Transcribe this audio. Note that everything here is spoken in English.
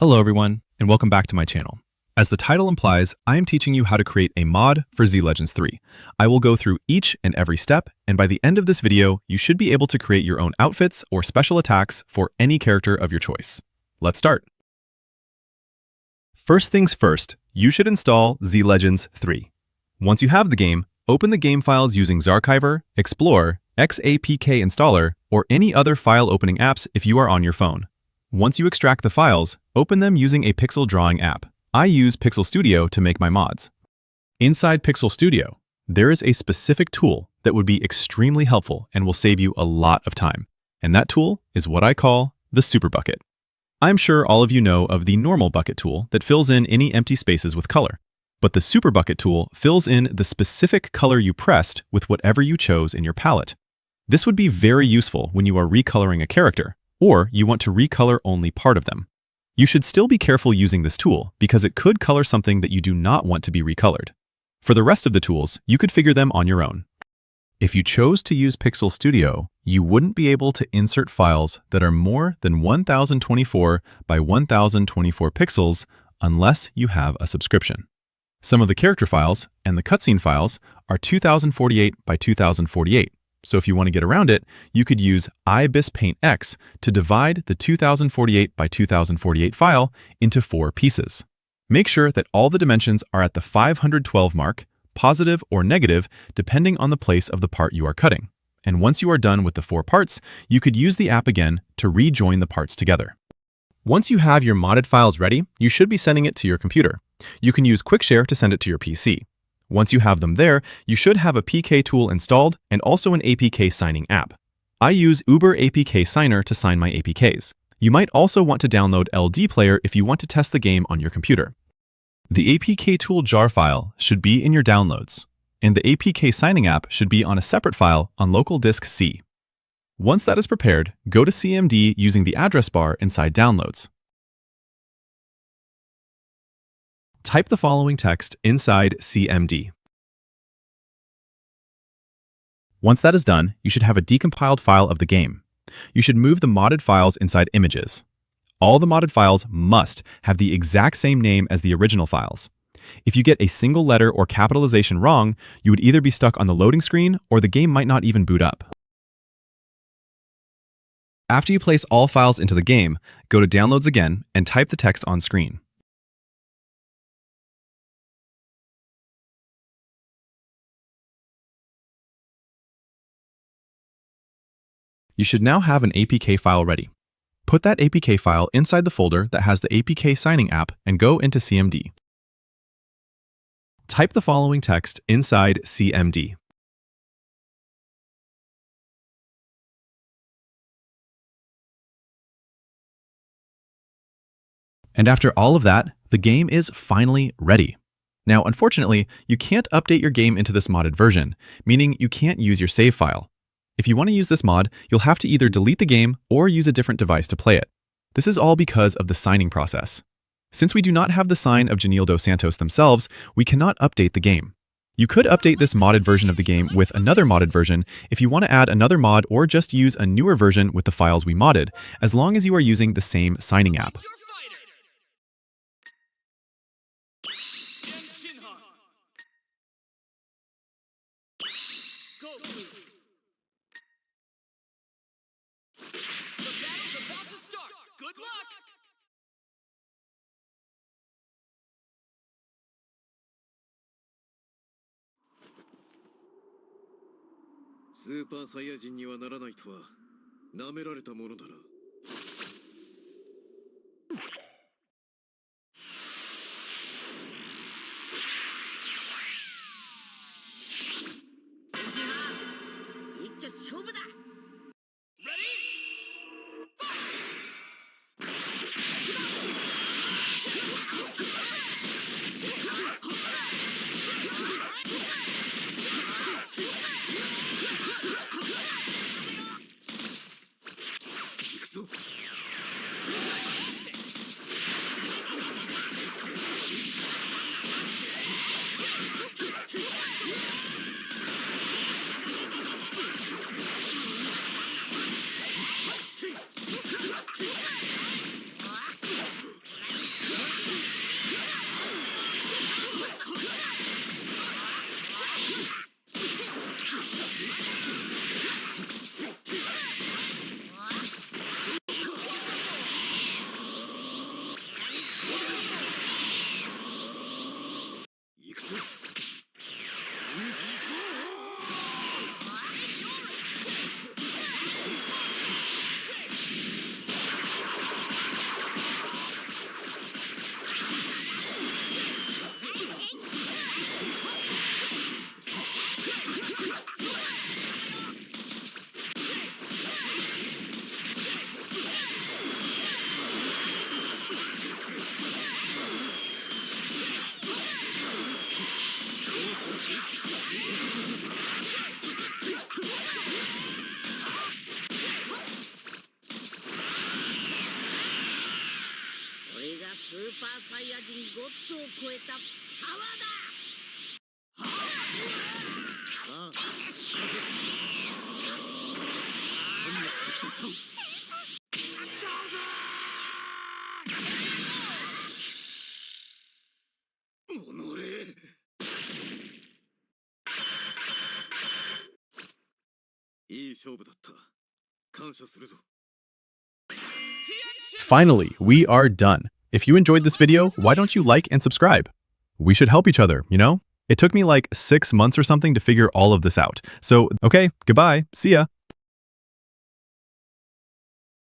Hello everyone, and welcome back to my channel. As the title implies, I am teaching you how to create a mod for Z Legends 3. I will go through each and every step, and by the end of this video, you should be able to create your own outfits or special attacks for any character of your choice. Let's start. First things first, you should install Z Legends 3. Once you have the game, open the game files using Zarchiver, Explorer, APK installer, or any other file opening apps if you are on your phone. Once you extract the files, open them using a pixel drawing app. I use Pixel Studio to make my mods. Inside Pixel Studio, there is a specific tool that would be extremely helpful and will save you a lot of time. And that tool is what I call the Super Bucket. I'm sure all of you know of the normal bucket tool that fills in any empty spaces with color. But the Super Bucket tool fills in the specific color you pressed with whatever you chose in your palette. This would be very useful when you are recoloring a character, or you want to recolor only part of them. You should still be careful using this tool because it could color something that you do not want to be recolored. For the rest of the tools, you could figure them on your own. If you chose to use Pixel Studio, you wouldn't be able to insert files that are more than 1024 by 1024 pixels unless you have a subscription. Some of the character files and the cutscene files are 2048 by 2048. So if you want to get around it, you could use IBIS Paint X to divide the 2048 by 2048 file into 4 pieces. Make sure that all the dimensions are at the 512 mark, positive or negative, depending on the place of the part you are cutting. And once you are done with the 4 parts, you could use the app again to rejoin the parts together. Once you have your modded files ready, you should be sending it to your computer. You can use QuickShare to send it to your PC. Once you have them there, you should have a PK tool installed and also an APK signing app. I use Uber APK Signer to sign my APKs. You might also want to download LD Player if you want to test the game on your computer. The APK tool jar file should be in your downloads, and the APK signing app should be on a separate file on local disk C. Once that is prepared, go to CMD using the address bar inside Downloads. Type the following text inside CMD. Once that is done, you should have a decompiled file of the game. You should move the modded files inside Images. All the modded files must have the exact same name as the original files. If you get a single letter or capitalization wrong, you would either be stuck on the loading screen or the game might not even boot up. After you place all files into the game, go to Downloads again and type the text on screen. You should now have an APK file ready. Put that APK file inside the folder that has the APK signing app and go into CMD. Type the following text inside CMD. And after all of that, the game is finally ready. Now, unfortunately, you can't update your game into this modded version, meaning you can't use your save file. If you want to use this mod, you'll have to either delete the game or use a different device to play it. This is all because of the signing process. Since we do not have the sign of Janil dos Santos themselves, we cannot update the game. You could update this modded version of the game with another modded version if you want to add another mod or just use a newer version with the files we modded, as long as you are using the same signing app. Good luck! Super Saiyajin にはならないとは舐められたものだな。一丁勝負だ。行くスーパーサイヤ人ゴッドを超えたパワーだ。さあ、かけて何をする気だ、チャンス。チャンス。おのれ。いい勝負だった。感謝するぞ。 Finally, we are done. If you enjoyed this video, why don't you like and subscribe? We should help each other, you know? It took me like 6 months or something to figure all of this out. So, okay, goodbye, see ya.